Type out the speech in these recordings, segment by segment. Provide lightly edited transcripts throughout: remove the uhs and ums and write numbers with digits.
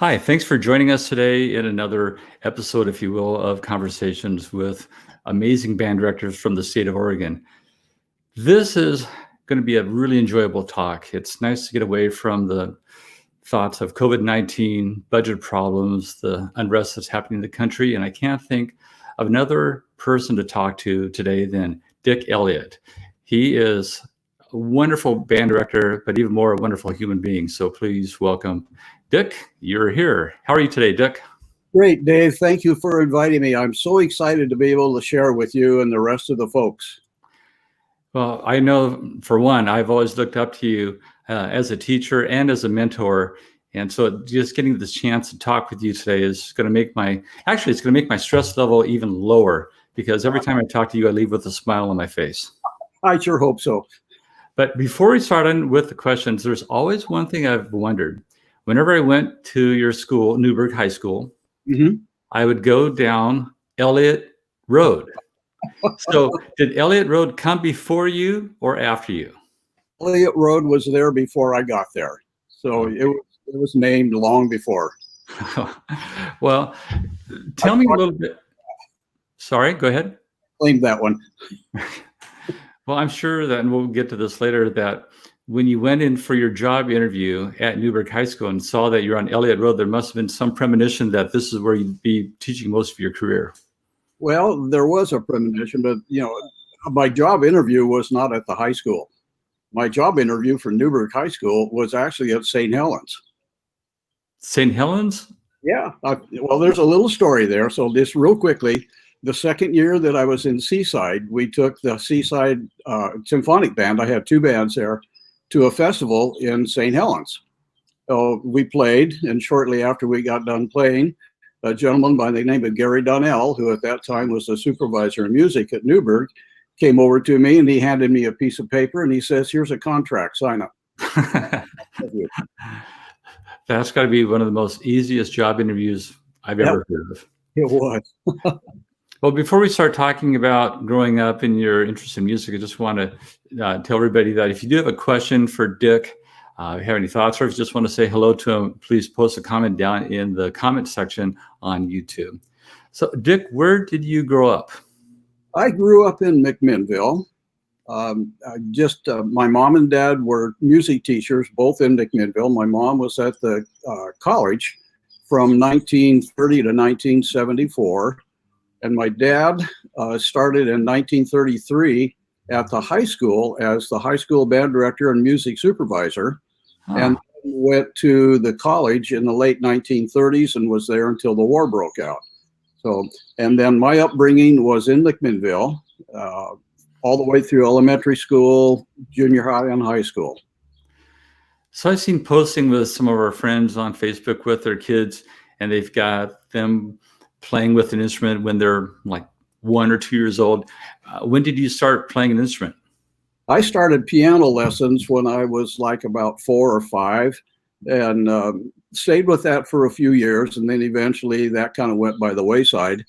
Hi, thanks for joining us today in another episode, if you will, of Conversations with amazing band directors from the state of Oregon. This is going to be a really enjoyable talk. It's nice to get away from the thoughts of COVID-19, budget problems, the unrest that's happening in the country, and I can't think of another person to talk to today than Dick Elliott. He is a wonderful band director, but even more a wonderful human being. So please welcome Dick. You're here. How are you today, Dick? Great, Dave. Thank you for inviting me. I'm so excited to be able to share with you and the rest of the folks. Well, I know for one, I've always looked up to you as a teacher and as a mentor. And so just getting this chance to talk with you today is going to make it's going to make my stress level even lower, because every time I talk to you, I leave with a smile on my face. I sure hope so. But before we start on with the questions, there's always one thing I've wondered. Whenever I went to your school, Newberg High School, I would go down Elliott Road. So did Elliott Road come before you or after you? Elliott Road was there before I got there. So it was named long before. Well, tell me a little bit. Sorry, go ahead. Claim that one. Well, I'm sure that, and we'll get to this later, that when you went in for your job interview at Newberg High School and saw that you're on Elliott Road, there must have been some premonition that this is where you'd be teaching most of your career. Well, there was a premonition, but my job interview was not at the high school. My job interview for Newberg High School was actually at St. Helens. St. Helens? Yeah. Well, there's a little story there. So just real quickly, the second year that I was in Seaside, we took the Seaside Symphonic Band. I had two bands there, to a festival in St. Helens. So we played, and shortly after we got done playing, a gentleman by the name of Gary Donnell, who at that time was the supervisor of music at Newberg, came over to me and he handed me a piece of paper and he says, "Here's a contract, sign up." That's got to be one of the most easiest job interviews I've ever heard of. It was. Well, before we start talking about growing up and your interest in music, I just want to tell everybody that if you do have a question for Dick, have any thoughts, or if you just want to say hello to him, please post a comment down in the comment section on YouTube. So, Dick, where did you grow up? I grew up in McMinnville. My mom and dad were music teachers, both in McMinnville. My mom was at the college from 1930 to 1974. And my dad started in 1933 at the high school as the high school band director and music supervisor, and went to the college in the late 1930s and was there until the war broke out. So, and then my upbringing was in McMinnville, all the way through elementary school, junior high, and high school. So I've seen posting with some of our friends on Facebook with their kids, and they've got them playing with an instrument when they're like 1 or 2 years old. When did you start playing an instrument? I started piano lessons when I was like about 4 or 5, and stayed with that for a few years. And then eventually that kind of went by the wayside.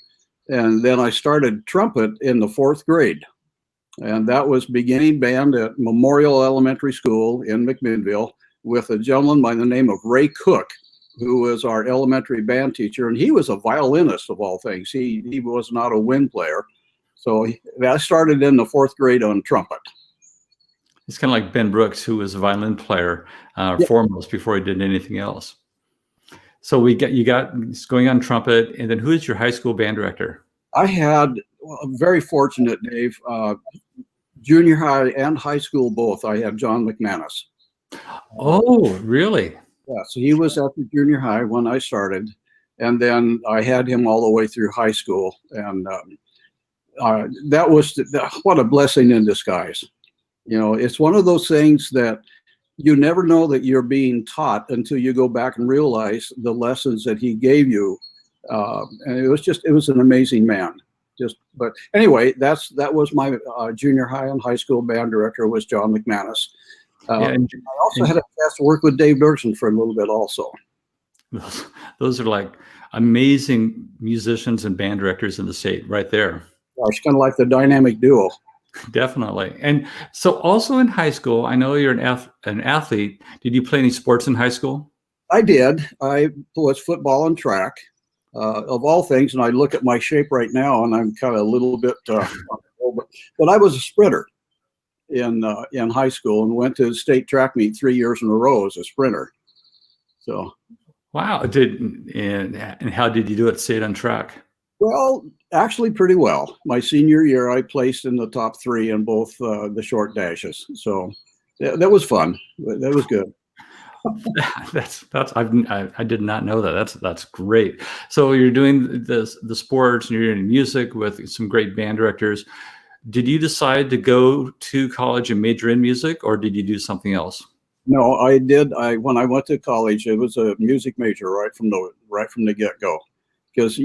And then I started trumpet in the 4th grade. And that was beginning band at Memorial Elementary School in McMinnville with a gentleman by the name of Ray Cook, who was our elementary band teacher, and he was a violinist of all things. He was not a wind player. So that started in the 4th grade on trumpet. It's kind of like Ben Brooks, who was a violin player foremost before he did anything else. So you got going on trumpet, and then who is your high school band director? I had very fortunate, Dave. Junior high and high school both. I had John McManus. Oh, really? Yeah, so he was at the junior high when I started, and then I had him all the way through high school, and that was what a blessing in disguise. It's one of those things that you never know that you're being taught until you go back and realize the lessons that he gave you, and it was an amazing man. But anyway, that was my junior high and high school band director was John McManus. And I also had a chance to work with Dave Dirksen for a little bit also. Those are like amazing musicians and band directors in the state right there. It's kind of like the dynamic duo. Definitely. And so also in high school, I know you're an athlete. Did you play any sports in high school? I did. I was football and track, of all things. And I look at my shape right now, and I'm kind of a little bit, but I was a sprinter in high school and went to the state track meet 3 years in a row as a sprinter. So, Wow. And how did you do it? Stayed on track. well, actually pretty well. My senior year, I placed in the top 3 in both the short dashes. So that was fun. That was good. I did not know that. That's great. So you're doing the sports and you're doing music with some great band directors. Did you decide to go to college and major in music, or did you do something else? No, I did. When I went to college, it was a music major right from the get-go. Because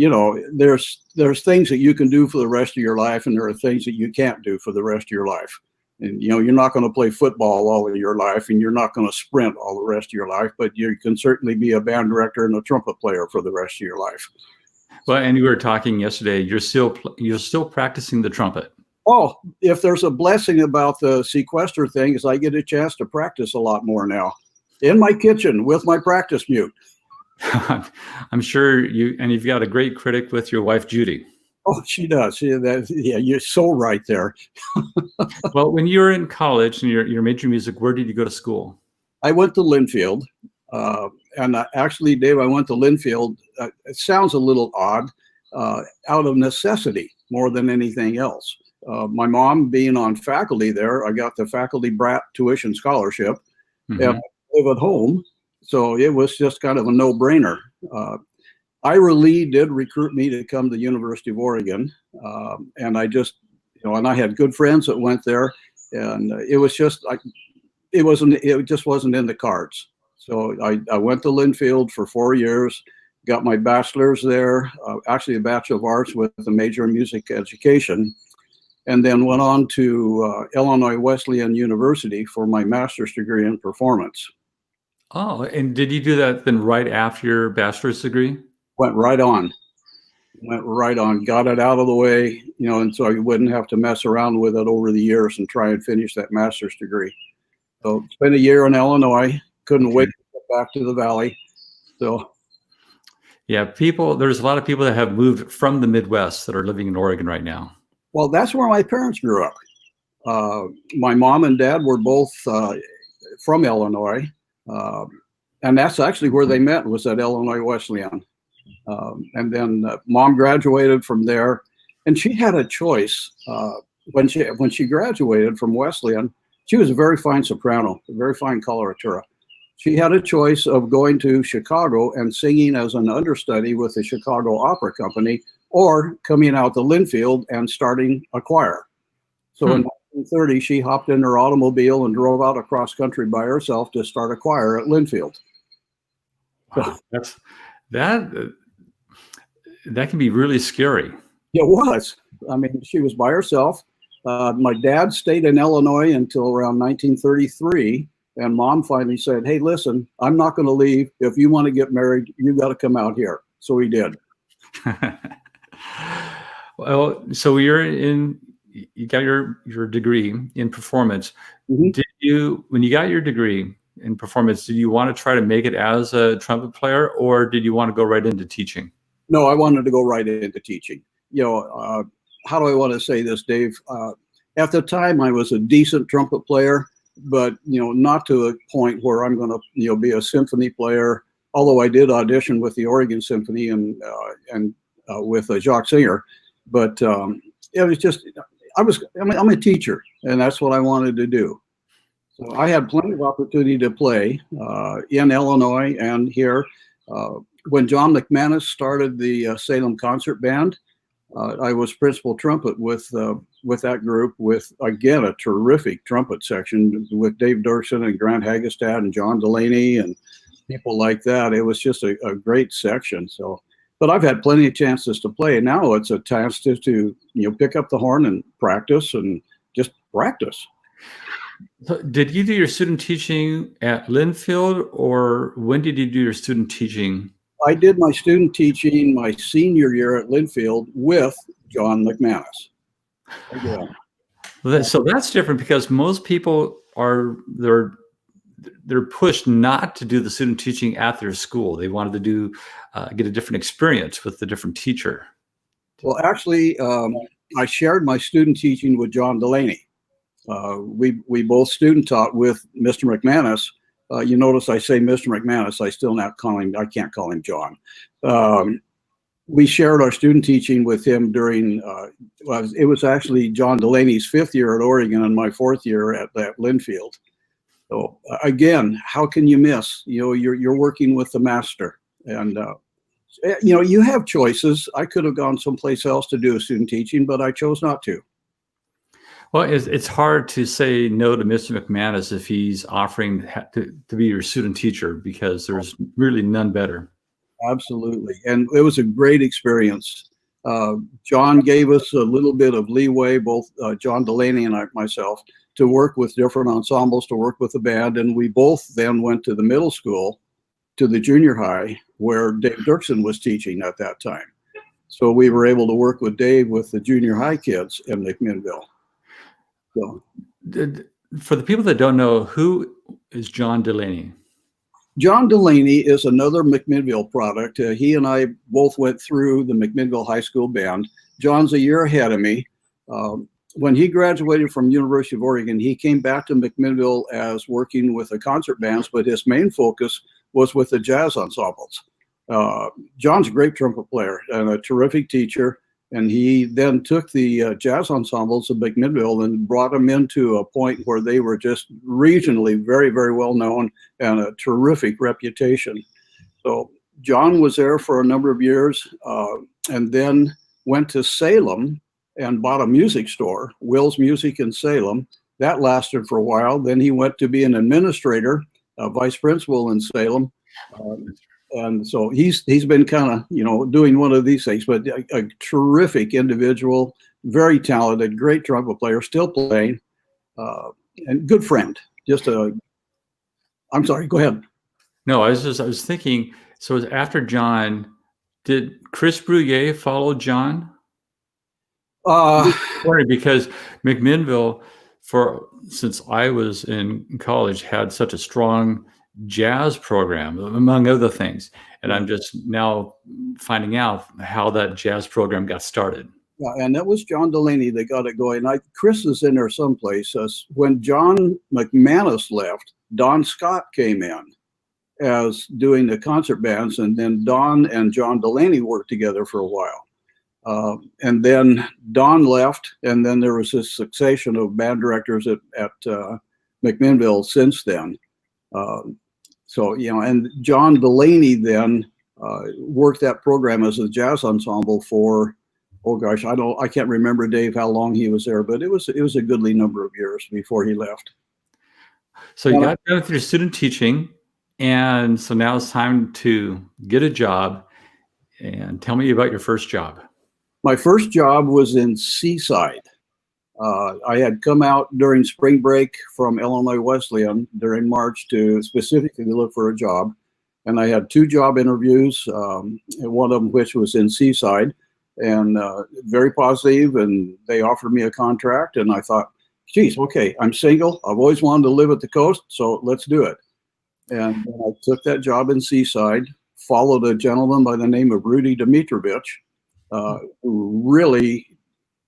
there's things that you can do for the rest of your life, and there are things that you can't do for the rest of your life. And you're not going to play football all of your life, and you're not going to sprint all the rest of your life, but you can certainly be a band director and a trumpet player for the rest of your life. Well, and you were talking yesterday. You're still practicing the trumpet. Oh, if there's a blessing about the sequester thing, is I get a chance to practice a lot more now in my kitchen with my practice mute. I'm sure you've got a great critic with your wife, Judy. Oh, she does. Yeah, you're so right there. Well, when you were in college and your major in music, where did you go to school? I went to Linfield. Actually, Dave, I went to Linfield. It sounds a little odd, out of necessity more than anything else. My mom being on faculty there, I got the faculty brat tuition scholarship, and I live at home. So it was just kind of a no-brainer. Ira Lee did recruit me to come to the University of Oregon, and I just, and I had good friends that went there, and it was just like it just wasn't in the cards. So I went to Linfield for 4 years, got my bachelor's there, actually a Bachelor of Arts with a major in music education, and then went on to Illinois Wesleyan University for my master's degree in performance. Oh, and did you do that then right after your bachelor's degree? Went right on, got it out of the way, and so I wouldn't have to mess around with it over the years and try and finish that master's degree. So spent a year in Illinois, couldn't wait to get back to the Valley. So, yeah, there's a lot of people that have moved from the Midwest that are living in Oregon right now. Well, that's where my parents grew up. My mom and dad were both from Illinois, and that's actually where they met, was at Illinois Wesleyan. And then mom graduated from there, and she had a choice. When she graduated from Wesleyan, she was a very fine soprano, a very fine coloratura. She had a choice of going to Chicago and singing as an understudy with the Chicago Opera Company, or coming out to Linfield and starting a choir. So in 1930, she hopped in her automobile and drove out across country by herself to start a choir at Linfield. Wow, that can be really scary. It was. I mean, she was by herself. My dad stayed in Illinois until around 1933, and mom finally said, "Hey, listen, I'm not going to leave. If you want to get married, you got to come out here." So he did. Well, so you got your degree in performance. Mm-hmm. When you got your degree in performance, did you want to try to make it as a trumpet player, or did you want to go right into teaching? No, I wanted to go right into teaching. How do I want to say this, Dave? At the time, I was a decent trumpet player, but not to a point where I'm going to be a symphony player. Although I did audition with the Oregon Symphony and with Jacques Singer, but it was just I'm a teacher, and that's what I wanted to do. So I had plenty of opportunity to play in Illinois and here. When John McManus started the Salem Concert Band, I was principal trumpet with that group, with, again, a terrific trumpet section with Dave Dirksen and Grant Hagestad and John Delaney and people like that. It was just a great section. So, but I've had plenty of chances to play. Now it's a chance to pick up the horn and practice and just practice. So did you do your student teaching at Linfield, or when did you do your student teaching? I did my student teaching my senior year at Linfield with John McManus. So that's different, because most people they're pushed not to do the student teaching at their school. They wanted to do get a different experience with the different teacher. Well, actually, I shared my student teaching with John Delaney. We both student taught with Mr. McManus. You notice I say Mr. McManus. I still not call him. I can't call him John. We shared our student teaching with him during. It was actually John Delaney's 5th year at Oregon and my 4th year at Linfield. So again, how can you miss? You know, you're working with the master, and you know, you have choices. I could have gone someplace else to do student teaching, but I chose not to. Well, it's hard to say no to Mr. McManus if he's offering to be your student teacher, because there's really none better. Absolutely. And it was a great experience. John gave us a little bit of leeway, both John Delaney and myself, to work with different ensembles, to work with the band. And we both then went to the middle school, to the junior high, where Dave Dirksen was teaching at that time. So we were able to work with Dave with the junior high kids in McMinnville. So, for the people that don't know, who is John Delaney? John Delaney is another McMinnville product. He and I both went through the McMinnville High School Band. John's a year ahead of me. When he graduated from University of Oregon, he came back to McMinnville as working with the concert bands, but his main focus was with the jazz ensembles. John's a great trumpet player and a terrific teacher. And he then took the jazz ensembles of McMinnville and brought them into a point where they were just regionally very, very well known and a terrific reputation. So John was there for a number of years, and then went to Salem and bought a music store, Will's Music in Salem. That lasted for a while. Then he went to be an administrator, a vice principal in Salem. And so he's been kind of, you know, doing one of these things, but a terrific individual, very talented, great trumpet player, still playing, and good friend. I'm sorry, go ahead. No, I was thinking, so it was after John, did Chris Bruyere follow John? Because McMinnville, since I was in college, had such a strong jazz program, among other things. And I'm just now finding out how that jazz program got started. Yeah, and that was John Delaney that got it going. Chris is in there someplace. When John McManus left, Don Scott came in as doing the concert bands, and then Don and John Delaney worked together for a while. And then Don left, and then there was this succession of band directors at McMinnville since then. So, you know, and John Delaney then worked that program as a jazz ensemble for, oh gosh, I can't remember, Dave, how long he was there, but it was a goodly number of years before he left. So you got done with your student teaching, and so now it's time to get a job. And tell me about your first job. My first job was in Seaside. I had come out during spring break from Illinois Wesleyan during March to specifically look for a job. And I had 2 job interviews, one of them which was in Seaside, and very positive, and they offered me a contract, and I thought, geez, okay, I'm single. I've always wanted to live at the coast, so let's do it. And I took that job in Seaside, followed a gentleman by the name of Rudy Dimitrovich, who really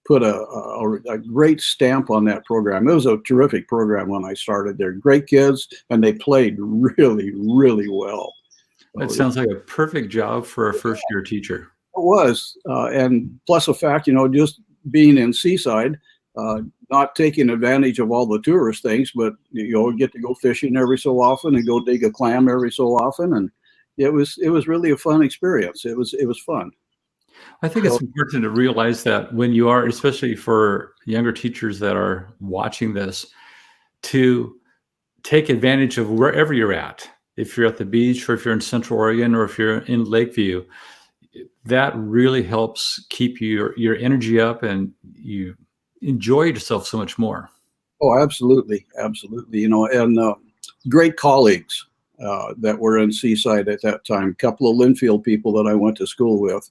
put a great stamp on that program. It was a terrific program when I started there. Great kids, and they played really, really well. That sounds like a perfect job for a first-year teacher. It was, and plus the fact, you know, just being in Seaside, not taking advantage of all the tourist things, but you know, get to go fishing every so often and go dig a clam every so often, and it was really a fun experience. It was fun. I think it's important to realize that when you are, especially for younger teachers that are watching this, to take advantage of wherever you're at. If you're at the beach, or if you're in Central Oregon, or if you're in Lakeview, that really helps keep your energy up, and you enjoy yourself so much more. Oh, absolutely. Absolutely. You know, and great colleagues that were in Seaside at that time, a couple of Linfield people that I went to school with.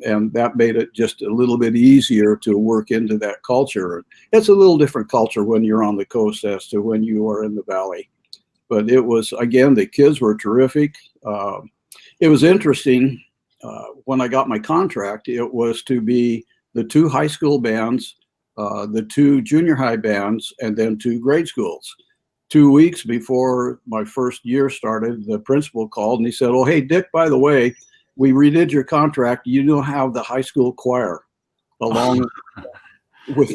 And that made it just a little bit easier to work into that culture. It's a little different culture when you're on the coast as to when you are in the valley. But it was, again, the kids were terrific. It was interesting. When I got my contract, it was to be the 2 high school bands, the 2 junior high bands, and then 2 grade schools. 2 weeks before my first year started, the principal called and he said, "Oh, hey, Dick, by the way, we redid your contract. You don't have the high school choir along with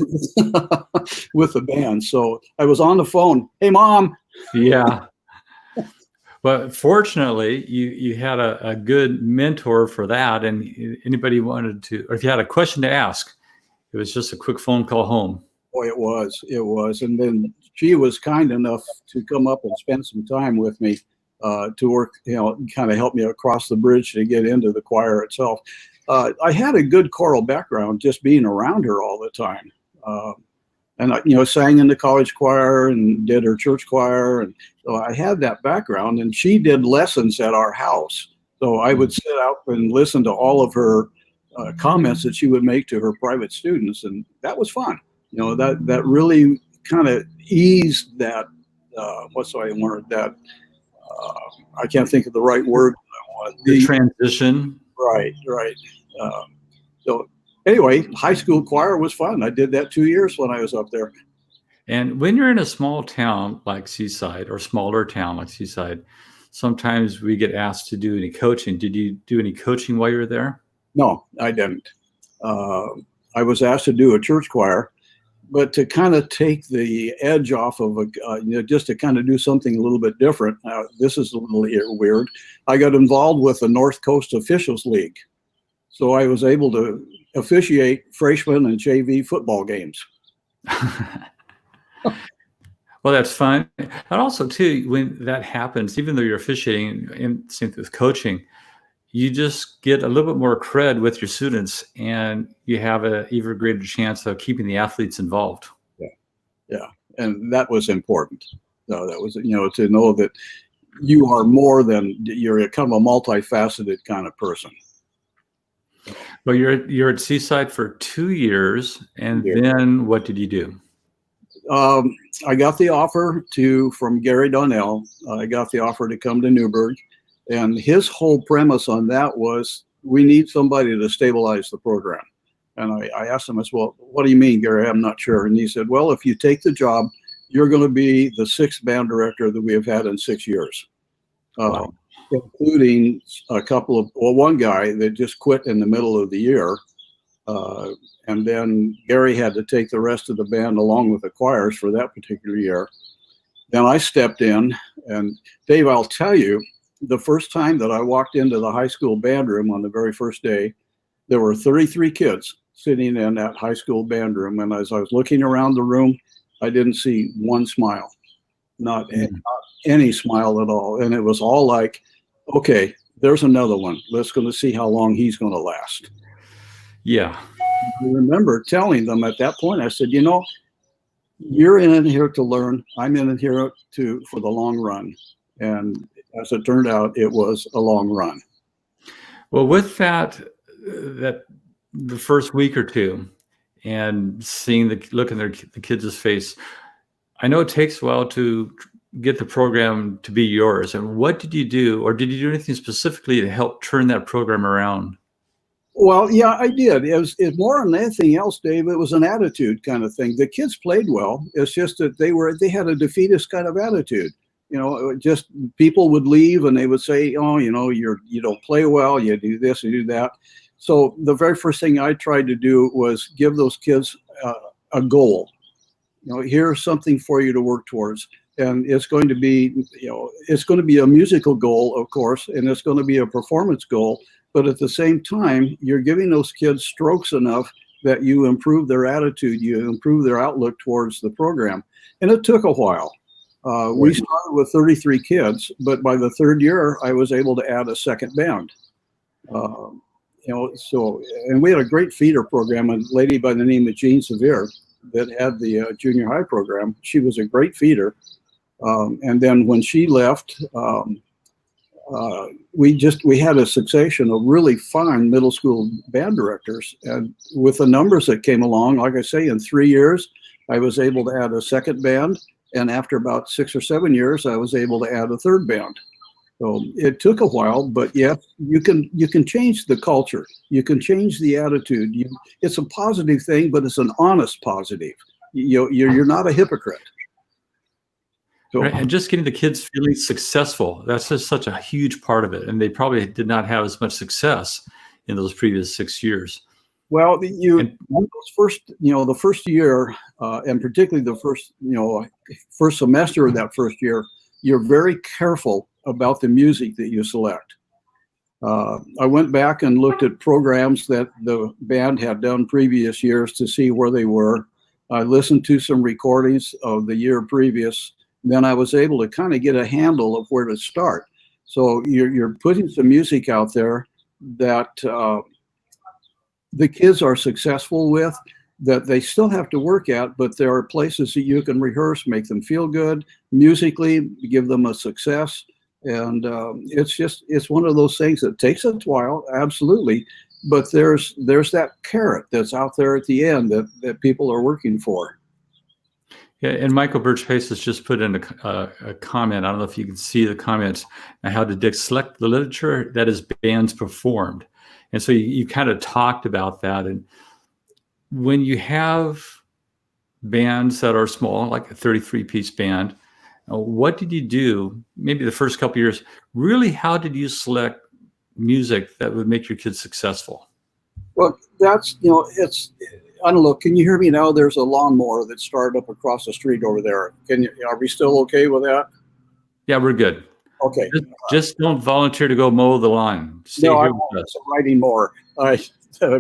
with the band." So I was on the phone. "Hey, Mom." Yeah. But fortunately, you had a good mentor for that, and anybody wanted to, or if you had a question to ask, it was just a quick phone call home. Boy, it was. And then she was kind enough to come up and spend some time with me to work, kind of help me across the bridge to get into the choir itself. I had a good choral background just being around her all the time. And I, sang in the college choir and did her church choir. And so I had that background, and she did lessons at our house. So I would sit out and listen to all of her comments that she would make to her private students. And that was fun. That really kind of eased that, what's the right word, that, I can't think of the right word. The transition. Right. So anyway, high school choir was fun. I did that 2 years when I was up there. And when you're in a small town like Seaside, or smaller town like Seaside, sometimes we get asked to do any coaching. Did you do any coaching while you were there? No, I didn't. I was asked to do a church choir, but to kind of take the edge off of just to kind of do something a little bit different. This is a little weird. I got involved with the North Coast Officials League. So I was able to officiate freshman and JV football games. Well, that's fun. And also, too, when that happens, even though you're officiating, and same with coaching, you just get a little bit more cred with your students, and you have an even greater chance of keeping the athletes involved. Yeah. And that was important. So that was, to know that you are more than, you're kind of a multifaceted kind of person. Well, you're at Seaside for 2 years, and then what did you do? I got the offer from Gary Donnell. I got the offer to come to Newberg, and his whole premise on that was, we need somebody to stabilize the program. And I asked him, I said, "Well, what do you mean, Gary? I'm not sure." And he said, "Well, if you take the job, you're going to be the 6th band director that we have had in 6 years." Wow. Including one guy that just quit in the middle of the year. And then Gary had to take the rest of the band along with the choirs for that particular year. Then I stepped in, and Dave, I'll tell you, the first time that I walked into the high school band room on the very first day, there were 33 kids sitting in that high school band room. And as I was looking around the room, I didn't see one smile, not any smile at all. And it was all like, okay, there's another one. Let's go to see how long he's going to last. Yeah. I remember telling them at that point, I said, you're in here to learn. I'm in here for the long run. And as it turned out, it was a long run. Well, with that the first week or two, and seeing the look in the kids' face, I know it takes a while to get the program to be yours. And what did you do, or did you do anything specifically to help turn that program around? Well, yeah, I did. It was more than anything else, Dave. It was an attitude kind of thing. The kids played well. It's just that they had a defeatist kind of attitude. Just people would leave and they would say, "Oh, you don't play well. You do this, you do that." So the very first thing I tried to do was give those kids a goal. Here's something for you to work towards. And it's going to be, it's going to be a musical goal, of course, and it's going to be a performance goal. But at the same time, you're giving those kids strokes enough that you improve their attitude, you improve their outlook towards the program. And it took a while. We started with 33 kids, but by the 3rd year, I was able to add a second band. And we had a great feeder program, a lady by the name of Jean Sevier that had the junior high program. She was a great feeder. And then when she left, we had a succession of really fine middle school band directors. And with the numbers that came along, like I say, in 3 years, I was able to add a second band. And after about 6 or 7 years, I was able to add a third band. So it took a while, but yeah, you can change the culture. You can change the attitude. It's a positive thing, but it's an honest positive. You're not a hypocrite. So, right. And just getting the kids feeling successful, that's just such a huge part of it. And they probably did not have as much success in those previous 6 years. well, the first year, and particularly the first semester of that first year, you're very careful about the music that you select. I went back and looked at programs that the band had done previous years to see where they were. I listened to some recordings of the year previous. Then I was able to kind of get a handle of where to start. So you're putting some music out there that the kids are successful with, that they still have to work at, but there are places that you can rehearse, make them feel good musically, give them a success. And it's one of those things that takes a while, absolutely. But there's that carrot that's out there at the end that people are working for. Yeah, and Michael Birch-Pace has just put in a comment. I don't know if you can see the comments on how to select the literature that is bands performed. And so you kind of talked about that. And when you have bands that are small, like a 33-piece band, what did you do, maybe the first couple of years, really, how did you select music that would make your kids successful? Well, I don't know, can you hear me now? There's a lawnmower that started up across the street over there. Are we still okay with that? Yeah, we're good. Okay. Just don't volunteer to go mow the lawn. Stay No, here I'm with us. riding more. I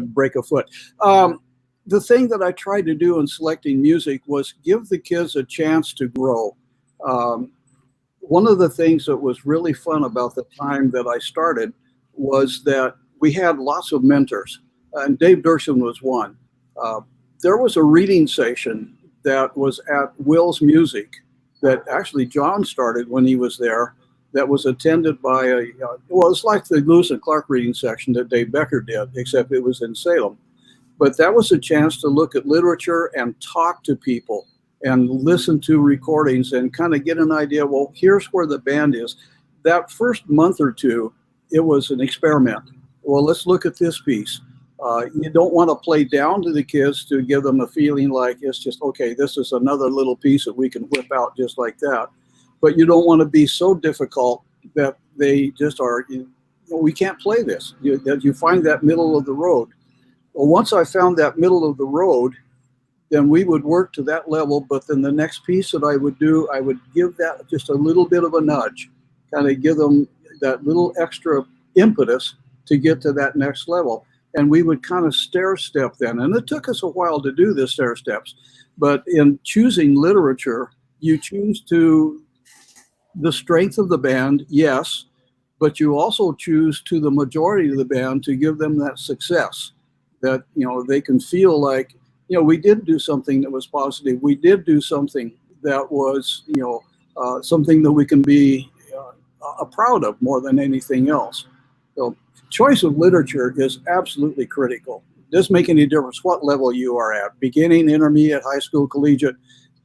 break a foot. The thing that I tried to do in selecting music was give the kids a chance to grow. One of the things that was really fun about the time that I started was that we had lots of mentors, and Dave Dersham was one. There was a reading session that was at Will's Music that actually John started when he was there, that was attended by it's like the Lewis and Clark reading section that Dave Becker did, except it was in Salem. But that was a chance to look at literature and talk to people and listen to recordings and kind of get an idea, well, here's where the band is. That first month or two, it was an experiment. Well, let's look at this piece. You don't want to play down to the kids to give them a feeling like it's just, okay, this is another little piece that we can whip out just like that. But you don't want to be so difficult that they just are, we can't play this. You find that middle of the road. Well, once I found that middle of the road, then we would work to that level. But then the next piece that I would do, I would give that just a little bit of a nudge, kind of give them that little extra impetus to get to that next level. And we would kind of stair step then. And it took us a while to do the stair steps. But in choosing literature, you choose to the strength of the band, yes, but you also choose to the majority of the band to give them that success, that they can feel like we did do something that was positive. We did do something that was something that we can be proud of more than anything else. So choice of literature is absolutely critical. It doesn't make any difference what level you are at, beginning, intermediate, high school, collegiate.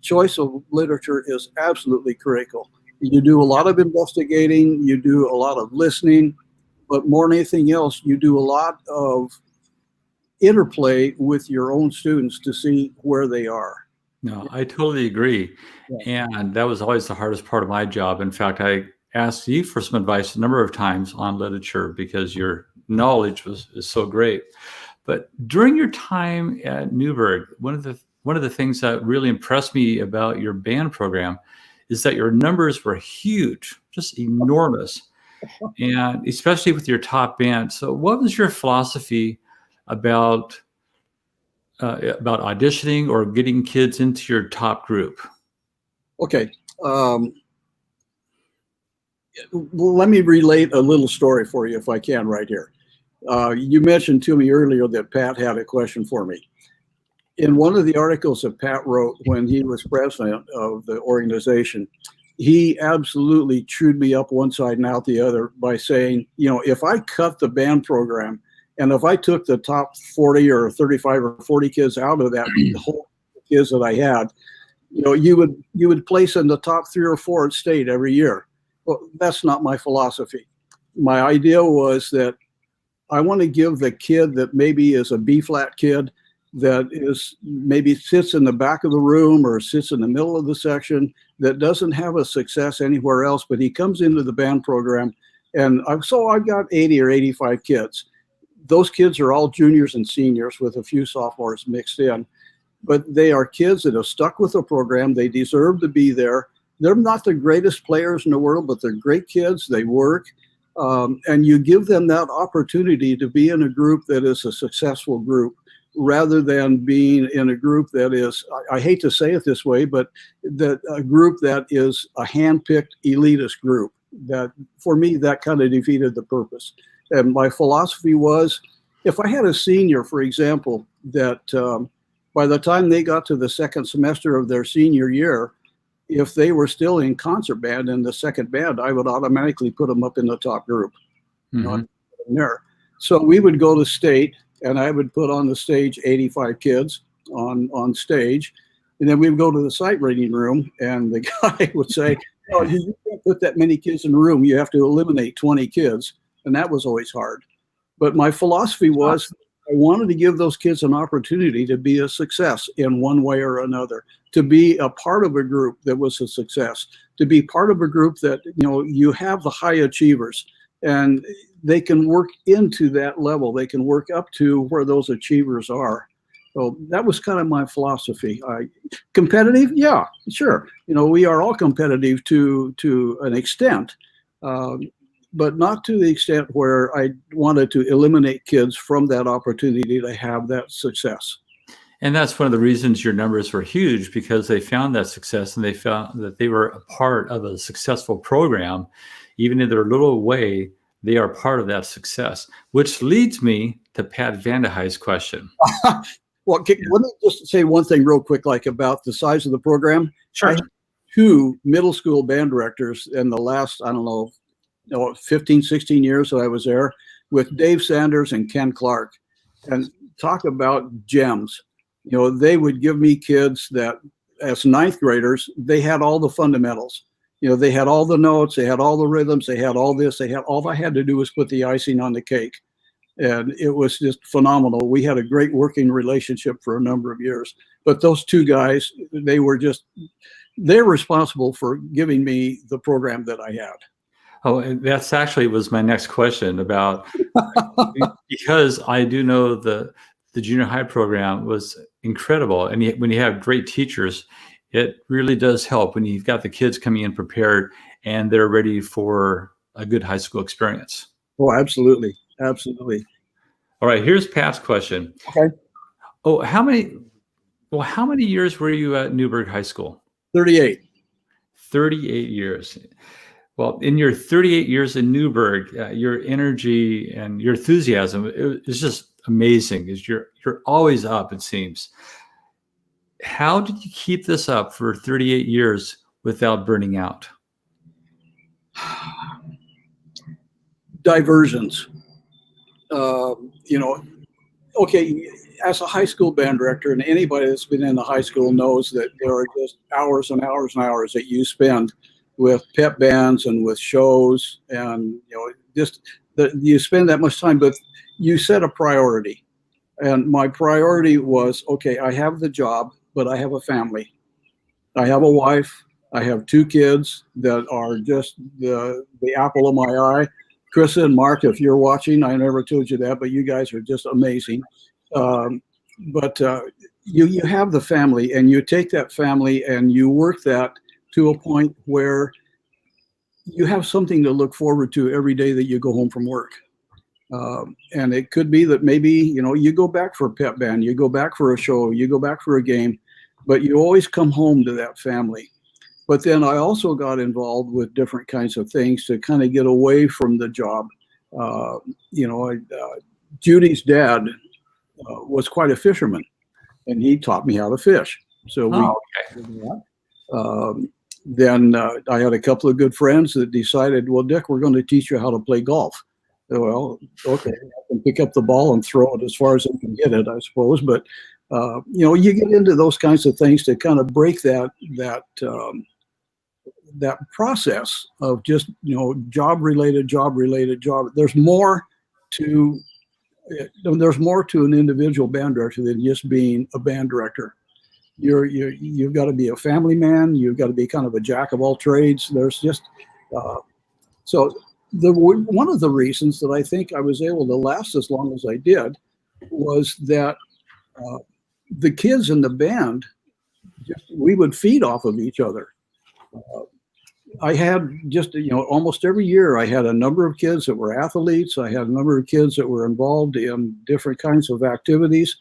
Choice of literature is absolutely critical. You do a lot of investigating, you do a lot of listening, but more than anything else, you do a lot of interplay with your own students to see where they are. No, I totally agree. Yeah. And that was always the hardest part of my job. In fact, I asked you for some advice a number of times on literature because your knowledge is so great. But during your time at Newberg, one of the things that really impressed me about your band program is that your numbers were huge, just enormous, and especially with your top band. So what was your philosophy about auditioning or getting kids into your top group? Okay. Let me relate a little story for you if I can right here. You mentioned to me earlier that Pat had a question for me. In one of the articles that Pat wrote when he was president of the organization, he absolutely chewed me up one side and out the other by saying, if I cut the band program and if I took the top 40 or 35 or 40 kids out of that, the whole kids that I had, you would place in the top 3 or 4 at state every year. Well, that's not my philosophy. My idea was that I want to give the kid that maybe is a B-flat kid that is maybe sits in the back of the room or sits in the middle of the section that doesn't have a success anywhere else, but he comes into the band program, and I've got 80 or 85 kids. Those kids are all juniors and seniors with a few sophomores mixed in, but they are kids that have stuck with the program. They deserve to be there. They're not the greatest players in the world, but they're great kids. They work, and you give them that opportunity to be in a group that is a successful group, rather than being in a group that is, I hate to say it this way, but that a group that is a hand-picked elitist group. That, for me, that kind of defeated the purpose. And my philosophy was, if I had a senior, for example, that by the time they got to the second semester of their senior year, if they were still in concert band in the second band, I would automatically put them up in the top group. There. So we would go to state, and I would put on the stage 85 kids on stage. And then we would go to the sight reading room, and the guy would say, oh, you can't put that many kids in the room. You have to eliminate 20 kids. And that was always hard. But my philosophy was, I wanted to give those kids an opportunity to be a success in one way or another, to be a part of a group that was a success, to be part of a group that, you have the high achievers, and they can work into that level. They can work up to where those achievers are. So that was kind of my philosophy. Competitive? Yeah, sure. We are all competitive to an extent, but not to the extent where I wanted to eliminate kids from that opportunity to have that success. And that's one of the reasons your numbers were huge, because they found that success, and they found that they were a part of a successful program. Even in their little way, they are part of that success, which leads me to Pat Vandehey's question. Well, let me just say one thing real quick, like about the size of the program. Sure. I had 2 middle school band directors in the last, 15, 16 years that I was there, with Dave Sanders and Ken Clark. And talk about gems. They would give me kids that, as 9th graders, they had all the fundamentals. They had all the notes, they had all the rhythms, they had all this, all I had to do was put the icing on the cake. And it was just phenomenal. We had a great working relationship for a number of years. But those 2 guys, they're responsible for giving me the program that I had. Oh, and that's actually was my next question about, because I do know the junior high program was incredible. And when you have great teachers, it really does help when you've got the kids coming in prepared and they're ready for a good high school experience. Oh, absolutely. Absolutely. All right, here's Pat's question. Okay. Oh, how many years were you at Newberg High School? 38. 38 years. Well, in your 38 years in Newberg, your energy and your enthusiasm is just amazing. You're always up, it seems. How did you keep this up for 38 years without burning out? Diversions. Okay, as a high school band director, and anybody that's been in the high school knows that there are just hours and hours and hours that you spend with pep bands and with shows, and you spend that much time, but you set a priority. And my priority was, okay, I have the job, but I have a family. I have a wife. I have 2 kids that are just the apple of my eye. Krista and Mark, if you're watching, I never told you that, but you guys are just amazing. But you have the family, and you take that family and you work that to a point where you have something to look forward to every day that you go home from work. And it could be that maybe, you go back for a pep band, you go back for a show, you go back for a game, but you always come home to that family. But then I also got involved with different kinds of things to kind of get away from the job. Judy's dad was quite a fisherman, and he taught me how to fish. So then I had a couple of good friends that decided, well, Dick, we're going to teach you how to play golf. Well, okay, I can pick up the ball and throw it as far as I can get it, I suppose. But You get into those kinds of things to kind of break that process of just job related. There's more to an individual band director than just being a band director. You've got to be a family man. You've got to be kind of a jack of all trades. There's just so one of the reasons that I think I was able to last as long as I did was that the kids in the band, we would feed off of each other. I had just, almost every year I had a number of kids that were athletes. I had a number of kids that were involved in different kinds of activities.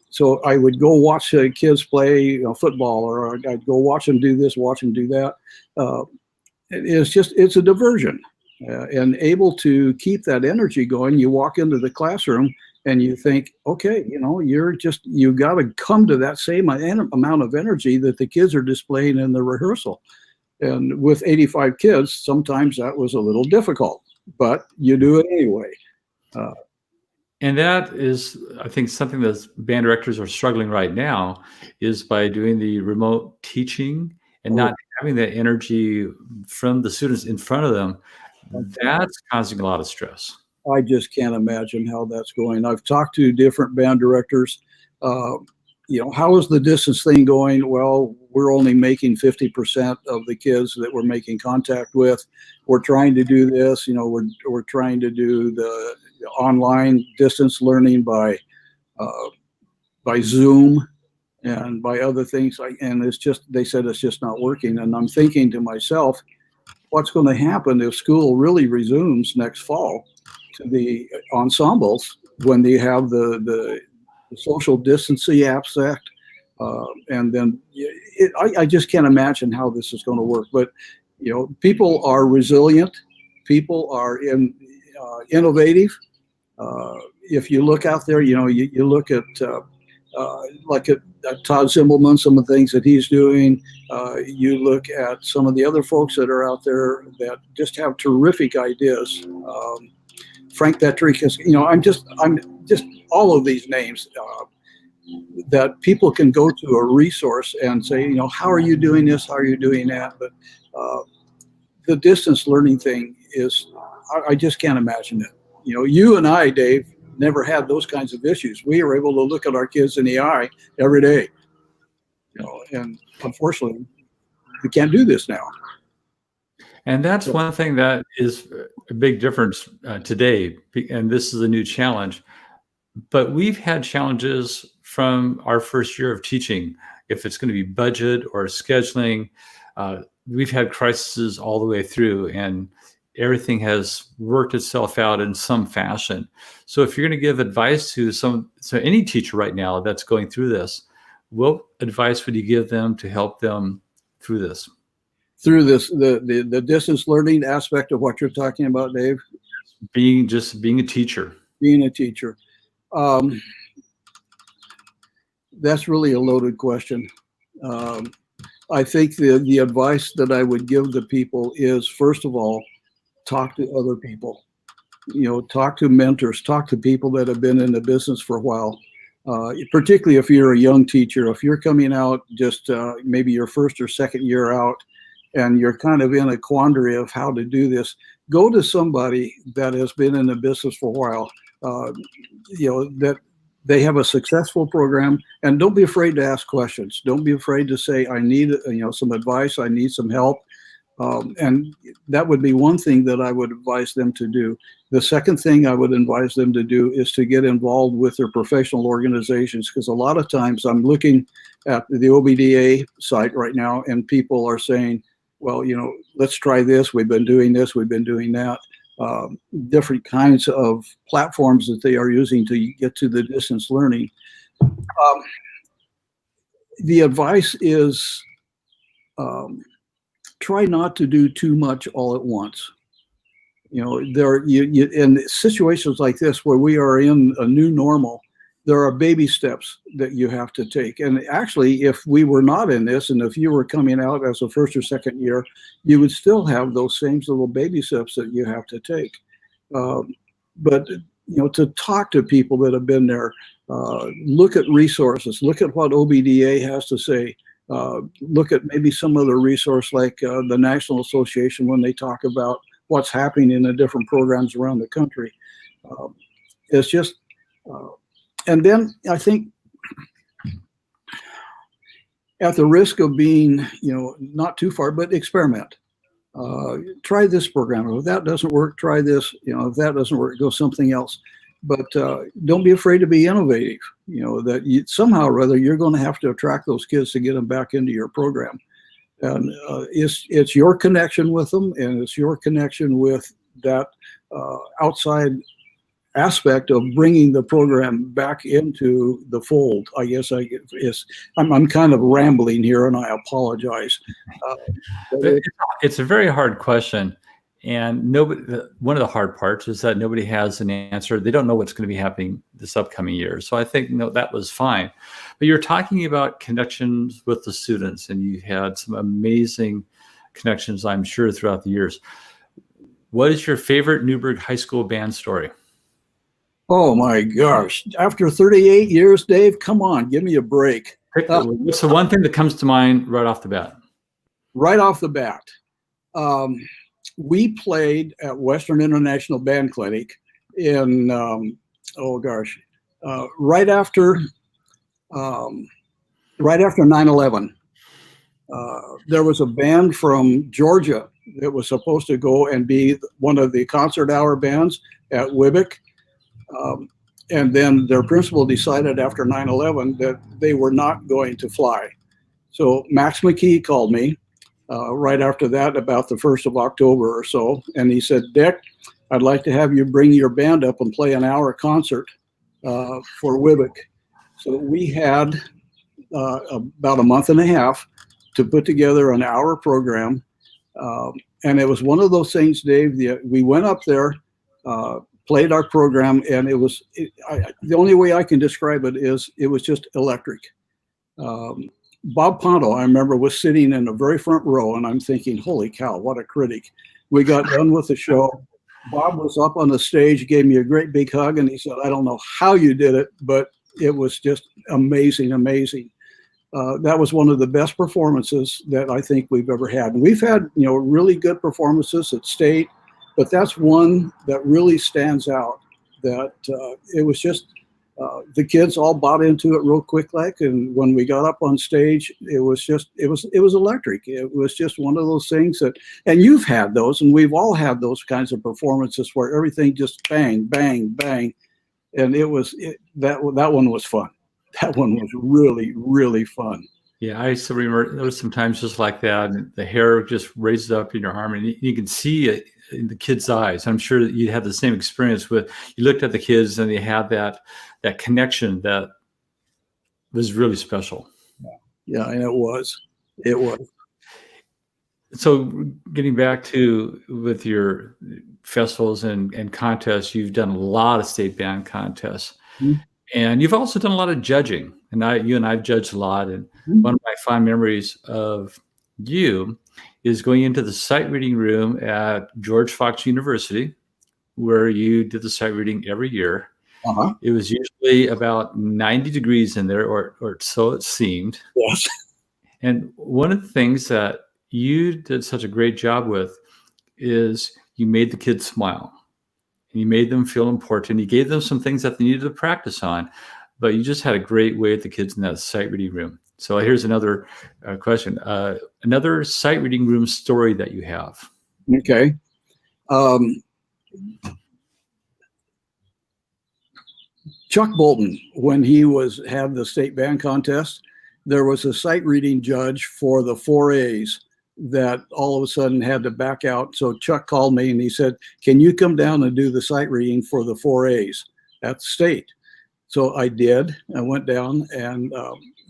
So I would go watch kids play football, or I'd go watch them do this, watch them do that. It's a diversion, and able to keep that energy going. You walk into the classroom and you think, okay, you've got to come to that same amount of energy that the kids are displaying in the rehearsal. And with 85 kids, sometimes that was a little difficult, but you do it anyway. And that is, I think, something that band directors are struggling right now, is by doing the remote teaching and not having that energy from the students in front of them. That's causing a lot of stress. I just can't imagine how that's going. I've talked to different band directors. How is the distance thing going? Well, we're only making 50% of the kids that we're making contact with. We're trying to do this. We're trying to do the online distance learning by Zoom and by other things. And they said it's just not working. And I'm thinking to myself, what's going to happen if school really resumes next fall to the ensembles when they have the social distancing aspect, and then I just can't imagine how this is going to work. But people are resilient, people are innovative. If you look out there, you look at like at Todd Zimmelman, some of the things that he's doing. You look at some of the other folks that are out there that just have terrific ideas. Frank Petricus, I'm just all of these names that people can go to a resource and say, how are you doing this? How are you doing that? But the distance learning thing is, I just can't imagine it. You and I, Dave, never had those kinds of issues. We are able to look at our kids in the eye every day. And unfortunately, we can't do this now. And that's one thing that is a big difference today, and this is a new challenge. But we've had challenges from our first year of teaching. If it's going to be budget or scheduling, we've had crises all the way through, and everything has worked itself out in some fashion. So if you're going to give advice to any teacher right now that's going through this, what advice would you give them to help them through this? Through this, the distance learning aspect of what you're talking about, Dave? Being a teacher. Being a teacher. That's really a loaded question. I think the advice that I would give the people is, first of all, talk to other people. Talk to mentors, talk to people that have been in the business for a while. Particularly if you're a young teacher, if you're coming out just maybe your first or second year out, and you're kind of in a quandary of how to do this, go to somebody that has been in the business for a while, that they have a successful program, and don't be afraid to ask questions. Don't be afraid to say, I need some advice, I need some help. And that would be one thing that I would advise them to do. The second thing I would advise them to do is to get involved with their professional organizations, because a lot of times I'm looking at the OBDA site right now, and people are saying, well, let's try this. We've been doing this. We've been doing that. Different kinds of platforms that they are using to get to the distance learning. The advice is try not to do too much all at once. In situations like this where we are in a new normal, there are baby steps that you have to take. And actually, if we were not in this, and if you were coming out as a first or second year, you would still have those same little baby steps that you have to take. But to talk to people that have been there, look at resources, look at what OBDA has to say, look at maybe some other resource like the National Association when they talk about what's happening in the different programs around the country. It's just, and then I think at the risk of being, not too far, but experiment. Try this program. If that doesn't work, try this. If that doesn't work, go something else. But don't be afraid to be innovative. That somehow or other you're going to have to attract those kids to get them back into your program. And it's your connection with them, and it's your connection with that outside aspect of bringing the program back into the fold. I guess I'm kind of rambling here, and I apologize. It's a very hard question, and one of the hard parts is that nobody has an answer. They don't know what's going to be happening this upcoming year. So I think that was fine. But you're talking about connections with the students, and you had some amazing connections, I'm sure, throughout the years. What is your favorite Newberg High School band story? Oh my gosh. After 38 years, Dave, come on, give me a break. What's the one thing that comes to mind right off the bat? Right off the bat. We played at Western International Band Clinic in, right after 9/11. There was a band from Georgia that was supposed to go and be one of the concert hour bands at Wibbick. And then their principal decided after 9/11 that they were not going to fly. So Max McKee called me right after that, about the 1st of October or so. And he said, Dick, I'd like to have you bring your band up and play an hour concert for Wibbick. So we had about a month and a half to put together an hour program. And it was one of those things, Dave, we went up there, played our program, and the only way I can describe it is it was just electric. Bob Ponto, I remember, was sitting in the very front row, and I'm thinking, holy cow, what a critic. We got done with the show. Bob was up on the stage, gave me a great big hug, and he said, I don't know how you did it, but it was just amazing, amazing. That was one of the best performances that I think we've ever had. And we've had, really good performances at state, but that's one that really stands out, that it was just, the kids all bought into it real quick, and when we got up on stage, it was electric. It was just one of those things and you've had those, and we've all had those kinds of performances where everything just bang, bang, bang. And that one was fun. That one was really, really fun. Yeah, I still remember there was some times just like that, and the hair just raised up in your arm, and you can see it in the kids' eyes. I'm sure that you had the same experience you looked at the kids and they had that connection that was really special. Yeah, and it was. So getting back to with your festivals and contests, you've done a lot of state band contests. Mm-hmm. And you've also done a lot of judging, and you and I've judged a lot. And one of my fond memories of you is going into the sight reading room at George Fox University, where you did the sight reading every year. Uh-huh. It was usually about 90 degrees in there, or so it seemed. Yes. And one of the things that you did such a great job with is you made the kids smile. You made them feel important. You gave them some things that they needed to practice on, but you just had a great way with the kids in that sight reading room. So here's another question. Another sight reading room story that you have. Okay. Chuck Bolton, when he had the state band contest, there was a sight reading judge for the 4As that all of a sudden had to back out. So Chuck called me and he said, can you come down and do the sight reading for the 4As at the state? So I did. I went down, and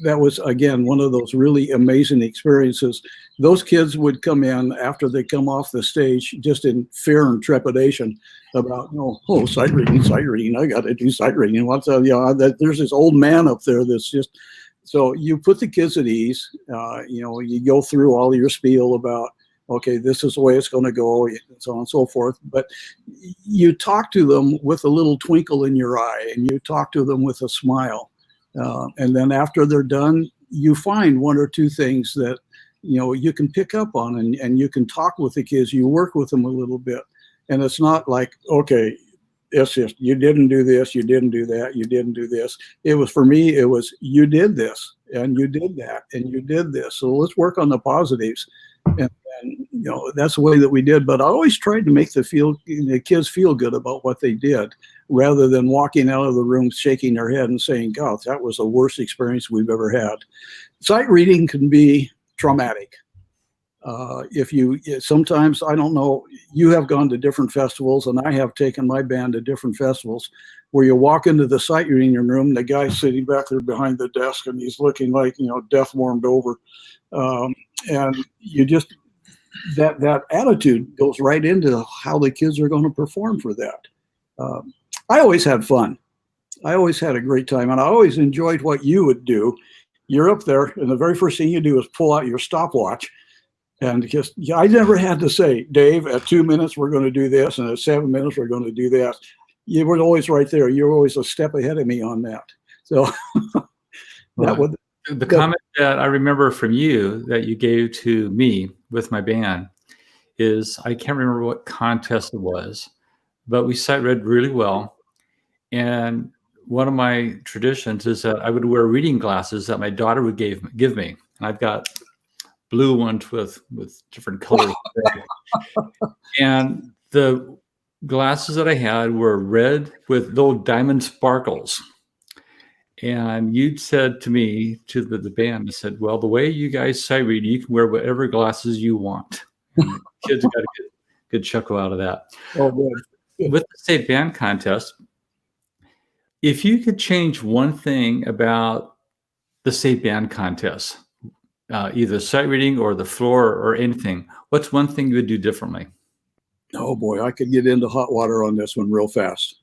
that was, again, one of those really amazing experiences. Those kids would come in after they come off the stage just in fear and trepidation about, sight reading. I got to do sight reading. There's this old man up there that's just. So you put the kids at ease. You go through all your spiel about Okay, this is the way it's going to go, and so on and so forth. But you talk to them with a little twinkle in your eye, and you talk to them with a smile. And then after they're done, you find one or two things that, you can pick up on, and you can talk with the kids. You work with them a little bit. And it's not like, okay, it's just, you didn't do this, you didn't do that, you didn't do this. It was, for me, it was, you did this, and you did that, and you did this. So let's work on the positives. And that's the way that we did. But I always tried to make the kids feel good about what they did, rather than walking out of the room shaking their head and saying, God, that was the worst experience we've ever had. Sight reading can be traumatic. Sometimes, I don't know, you have gone to different festivals, and I have taken my band to different festivals, where you walk into the sight reading room, the guy's sitting back there behind the desk, and he's looking like, death warmed over. And you just, that attitude goes right into how the kids are going to perform for that. I always had fun. I always had a great time, and I always enjoyed what you would do. You're up there, and the very first thing you do is pull out your stopwatch. And just, I never had to say, Dave, at 2 minutes, we're going to do this, and at 7 minutes, we're going to do that. You were always right there. You were always a step ahead of me on that. So the comment that I remember from you that you gave to me with my band is, I can't remember what contest it was, but we sight read really well. And one of my traditions is that I would wear reading glasses that my daughter would give me. And I've got blue ones with different colors. And the glasses that I had were red with little diamond sparkles. And you said to me, to the band, I said, well, the way you guys sight read, you can wear whatever glasses you want. And the kids got a good chuckle out of that. Oh, good. With the state band contest, if you could change one thing about the state band contest, either sight reading or the floor or anything, what's one thing you would do differently? Oh boy, I could get into hot water on this one real fast.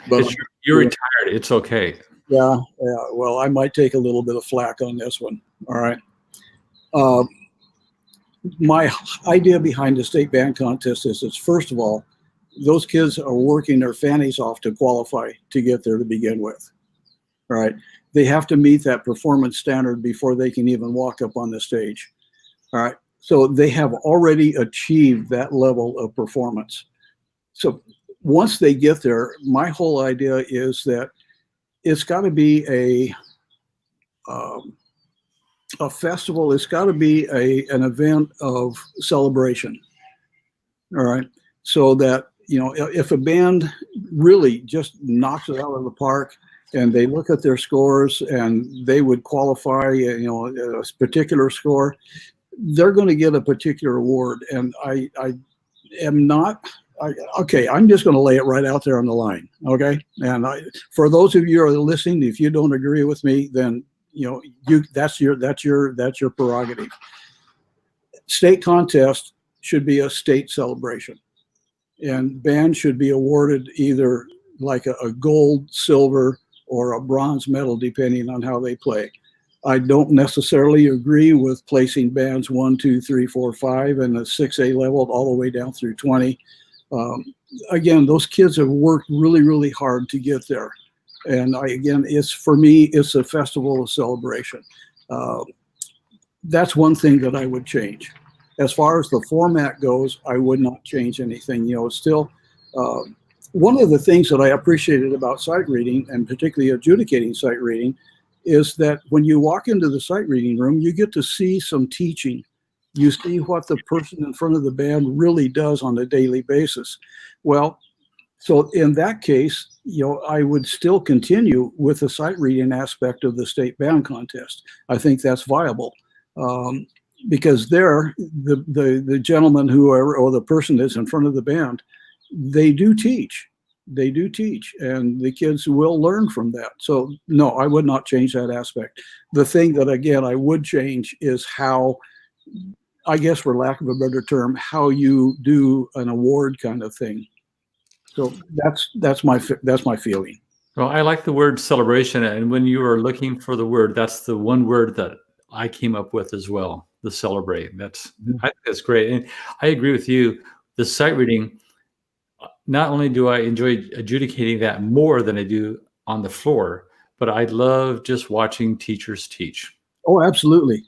But you're retired. It's okay. Yeah. Well, I might take a little bit of flack on this one. All right. My idea behind the state band contest is first of all, those kids are working their fannies off to qualify to get there to begin with. All right. They have to meet that performance standard before they can even walk up on the stage. All right. So they have already achieved that level of performance. So once they get there, my whole idea is that it's got to be a festival. It's got to be an event of celebration. All right. So that, if a band really just knocks it out of the park, and they look at their scores and they would qualify, a particular score, they're going to get a particular award. And I am not, I'm just going to lay it right out there on the line. Okay. And for those of you who are listening, if you don't agree with me, then, that's your prerogative. State contest should be a state celebration, and bands should be awarded either like a gold, silver, or a bronze medal, depending on how they play. I don't necessarily agree with placing bands 1, 2, 3, 4, 5 and the 6A level all the way down through 20. Again, those kids have worked really, really hard to get there. And for me, it's a festival of celebration. That's one thing that I would change. As far as the format goes, I would not change anything. Still, one of the things that I appreciated about sight reading, and particularly adjudicating sight reading, is that when you walk into the sight reading room, you get to see some teaching. You see what the person in front of the band really does on a daily basis. Well, so in that case, I would still continue with the sight reading aspect of the state band contest. I think that's viable. Because there, the gentleman or the person that's in front of the band, they do teach, and the kids will learn from that. So no, I would not change that aspect. The thing that, again, I would change is how, I guess for lack of a better term, how you do an award kind of thing. So that's my feeling. Well, I like the word celebration, and when you were looking for the word, that's the one word that I came up with as well, the the celebrate. I think that's great. And I agree with you. The sight reading, not only do I enjoy adjudicating that more than I do on the floor, but I love just watching teachers teach. Oh, absolutely.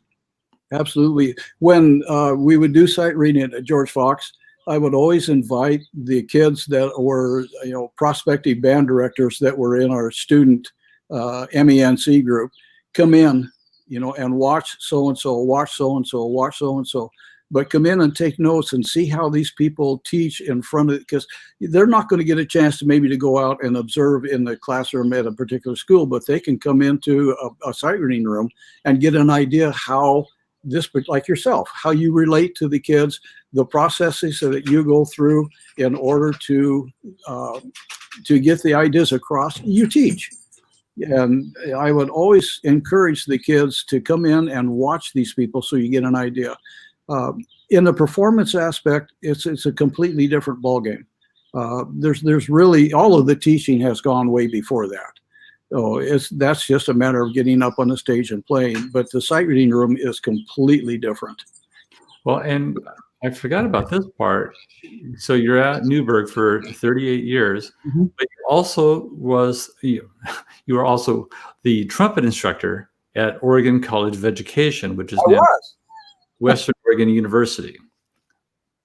Absolutely. When we would do sight reading at George Fox, I would always invite the kids that were, prospective band directors that were in our student MENC group, come in, and watch so-and-so, watch so-and-so, watch so-and-so, but come in and take notes and see how these people teach in front of it, because they're not going to get a chance to go out and observe in the classroom at a particular school, but they can come into a sight reading room and get an idea how this, like yourself, how you relate to the kids, the processes that you go through in order to get the ideas across. You teach. And I would always encourage the kids to come in and watch these people so you get an idea. In the performance aspect, it's a completely different ballgame. There's really, all of the teaching has gone way before that. So that's just a matter of getting up on the stage and playing. But the sight reading room is completely different. Well, and I forgot about this part. So you're at Newberg for 38 years, but you were also the trumpet instructor at Oregon College of Education, which is now Western Oregon University,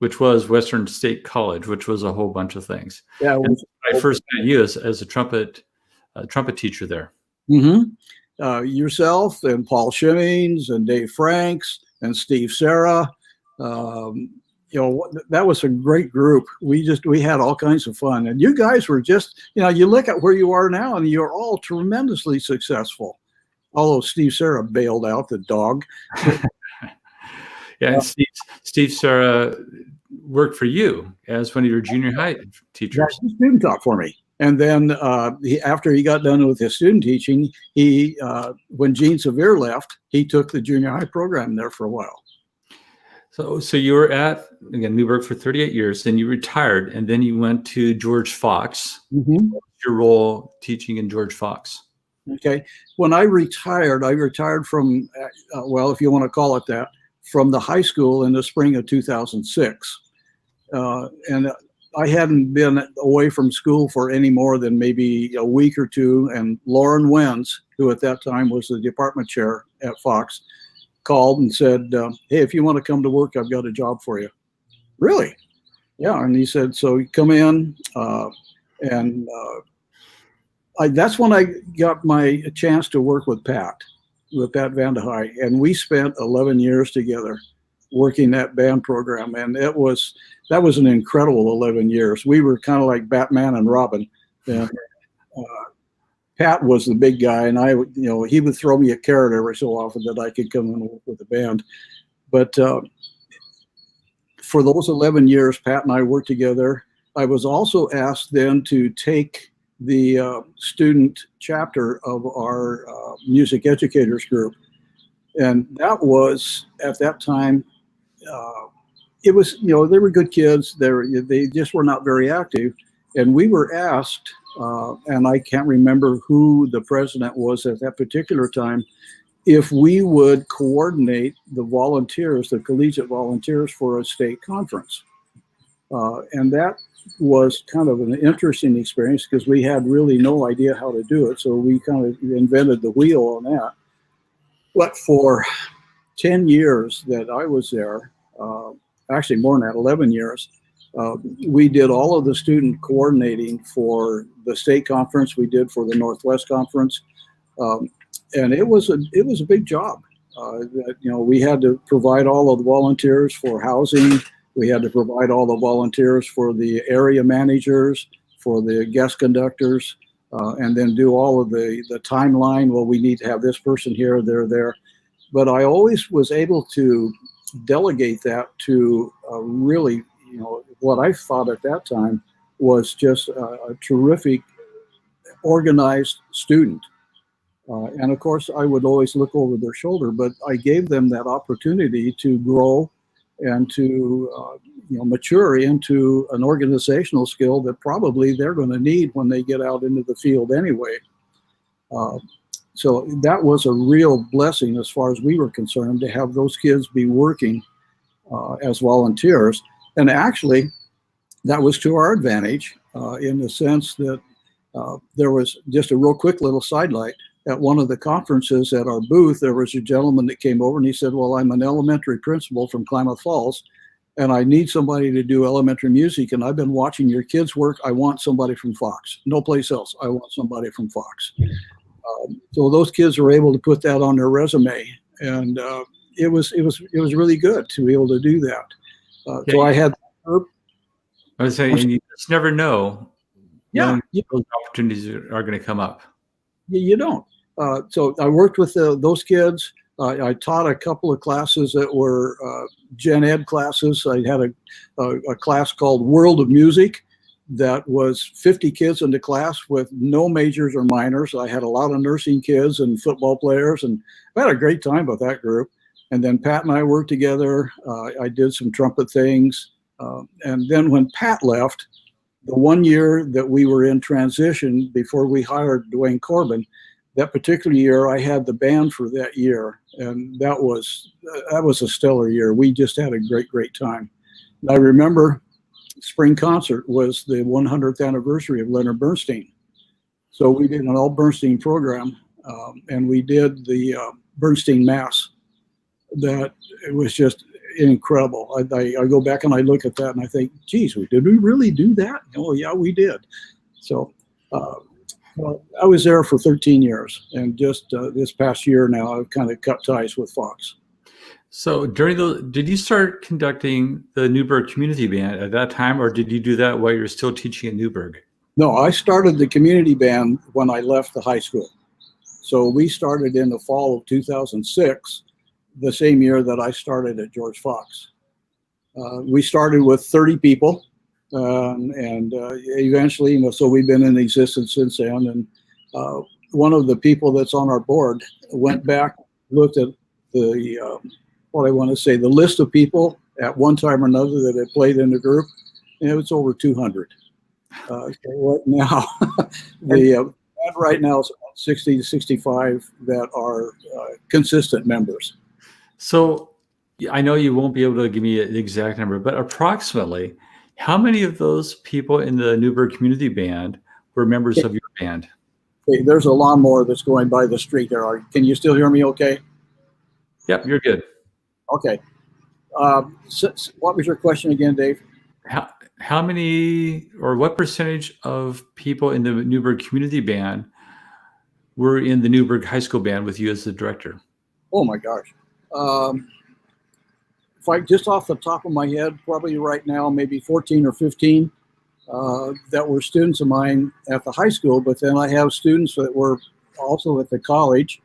which was Western State College, which was a whole bunch of things. Yeah, I first met you as a trumpet teacher there. Yourself and Paul Shimmings and Dave Franks and Steve Serra. That was a great group. We had all kinds of fun, and you guys were just, you look at where you are now and you're all tremendously successful. Although Steve Serra bailed out, the dog. Yeah, and Steve Serra worked for you as one of your junior high teachers. He student taught for me. And then after he got done with his student teaching, when Gene Severe left, he took the junior high program there for a while. So you were at, again, Newberg for 38 years, then you retired, and then you went to George Fox. What was your role teaching in George Fox? Okay. When I retired from, if you want to call it that, from the high school in the spring of 2006. And I hadn't been away from school for any more than maybe a week or two. And Lauren Wenz, who at that time was the department chair at Fox, called and said, hey, if you want to come to work, I've got a job for you. Really? Yeah. And he said, so come in. That's when I got my chance to work with Pat Van de Heye. And we spent 11 years together working that band program. And that was an incredible 11 years. We were kind of like Batman and Robin. And, Pat was the big guy, and he would throw me a carrot every so often that I could come and work with the band. But for those 11 years, Pat and I worked together. I was also asked then to take the student chapter of our music educators group. And that was, at that time, it was, they were good kids. They just were not very active. And we were asked, and I can't remember who the president was at that particular time, if we would coordinate the volunteers, the collegiate volunteers, for a state conference. And that was kind of an interesting experience because we had really no idea how to do it. So we kind of invented the wheel on that. But for 10 years that I was there, actually more than that, 11 years, we did all of the student coordinating for the state conference. We did for the Northwest Conference, and it was a big job. We had to provide all of the volunteers for housing. We had to provide all the volunteers for the area managers, for the guest conductors, and then do all of the timeline. Well, we need to have this person here, they're there. But I always was able to delegate that to really, what I thought at that time was just a terrific organized student. And of course, I would always look over their shoulder, but I gave them that opportunity to grow and to mature into an organizational skill that probably they're going to need when they get out into the field anyway. So that was a real blessing as far as we were concerned, to have those kids be working as volunteers. And actually, that was to our advantage in the sense that there was just a real quick little sidelight. At one of the conferences at our booth, there was a gentleman that came over and he said, well, I'm an elementary principal from Klamath Falls, and I need somebody to do elementary music, and I've been watching your kids work. I want somebody from Fox. No place else. I want somebody from Fox. So those kids were able to put that on their resume, and it was really good to be able to do that. So I had. I was saying, and you just never know. Yeah, those opportunities are going to come up. You don't. So I worked with those kids. I taught a couple of classes that were gen ed classes. I had a class called World of Music that was 50 kids in the class with no majors or minors. I had a lot of nursing kids and football players, and I had a great time with that group. And then Pat and I worked together. I did some trumpet things. And then when Pat left, the 1 year that we were in transition before we hired Dwayne Corbin, that particular year I had the band for that year, and that was a stellar year. We just had a great time. And I remember spring concert was the 100th anniversary of Leonard Bernstein, so we did an all Bernstein program, and we did the Bernstein Mass. That it was just incredible. I go back and I look at that and I think, geez, did we really do that? Oh yeah, we did. So well, I was there for 13 years, and just this past year now I've kind of cut ties with Fox. So did you start conducting the Newberg Community Band at that time, or did you do that while you're still teaching at Newberg? No, I started the community band when I left the high school. So we started in the fall of 2006, the same year that I started at George Fox. We started with 30 people, and eventually, so we've been in existence since then. And one of the people that's on our board went back, looked at the what I want to say, the list of people at one time or another that had played in the group, and it was over 200. So right now, the band right now is about 60 to 65 that are consistent members. So I know you won't be able to give me the exact number, but approximately how many of those people in the Newberg Community Band were members of your band? Okay, there's a lawnmower that's going by the street there. Can you still hear me okay? Yep, you're good. Okay. What was your question again, Dave? How many, or what percentage of people in the Newberg Community Band were in the Newberg High School Band with you as the director? Oh my gosh. If I just off the top of my head, probably right now, maybe 14 or 15 that were students of mine at the high school, but then I have students that were also at the college.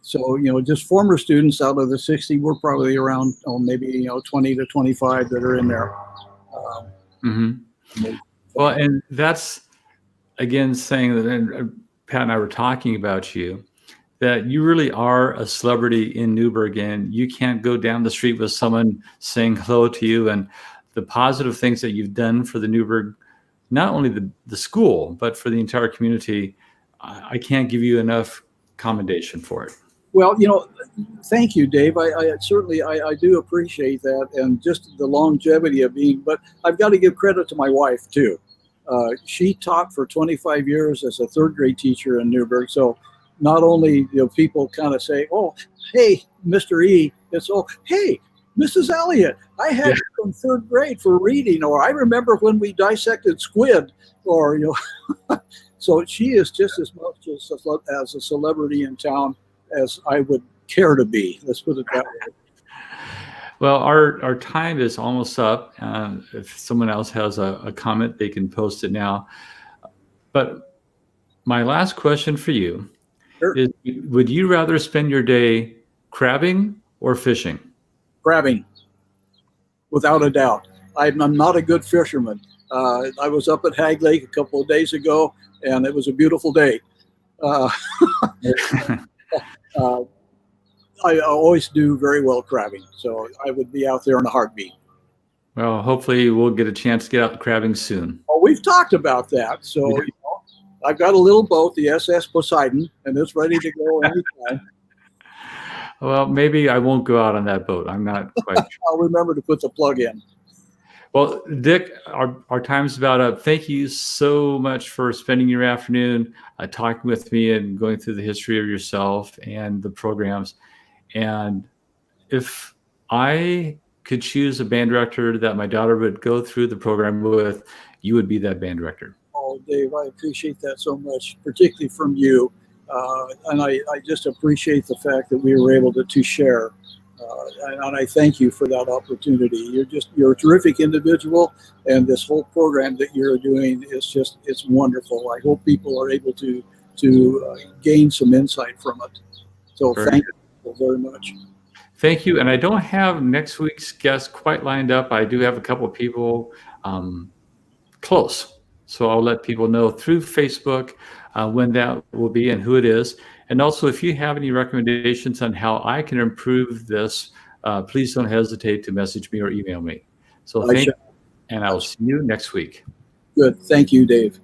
So, just former students out of the 60, we're probably around, maybe, 20 to 25 that are in there. Well, and that's, again, saying that, and Pat and I were talking about you, that you really are a celebrity in Newberg, and you can't go down the street with someone saying hello to you, and the positive things that you've done for the Newberg, not only the school, but for the entire community. I can't give you enough commendation for it. Well, thank you, Dave. I certainly do appreciate that, and just the longevity of being, but I've got to give credit to my wife too. She taught for 25 years as a third grade teacher in Newberg. So not only people kind of say, oh, hey, Mr. E, it's, oh, hey, Mrs. Elliott, I had you from third grade for reading, or I remember when we dissected squid, or, so she is just as much as a celebrity in town as I would care to be. Let's put it that way. Well, our time is almost up. If someone else has a comment, they can post it now. But my last question for you is, would you rather spend your day crabbing or fishing? Crabbing, without a doubt. I'm not a good fisherman. I was up at Hag Lake a couple of days ago, and it was a beautiful day. I always do very well crabbing, so I would be out there in a heartbeat. Well, hopefully we'll get a chance to get out crabbing soon. Well, we've talked about that, so I've got a little boat, the SS Poseidon, and it's ready to go anytime. Well, maybe I won't go out on that boat. I'm not quite sure. I'll remember to put the plug in. Well, Dick, our time's about up. Thank you so much for spending your afternoon talking with me and going through the history of yourself and the programs. And if I could choose a band director that my daughter would go through the program with, you would be that band director. Oh, Dave, I appreciate that so much, particularly from you. And I just appreciate the fact that we were able to share. And I thank you for that opportunity. You're a terrific individual, and this whole program that you're doing it's wonderful. I hope people are able to gain some insight from it. So thank you very much. Thank you. And I don't have next week's guest quite lined up. I do have a couple of people close. So I'll let people know through Facebook when that will be and who it is. And also, if you have any recommendations on how I can improve this, please don't hesitate to message me or email me. So thank you, and I'll see you next week. Good. Thank you, Dave.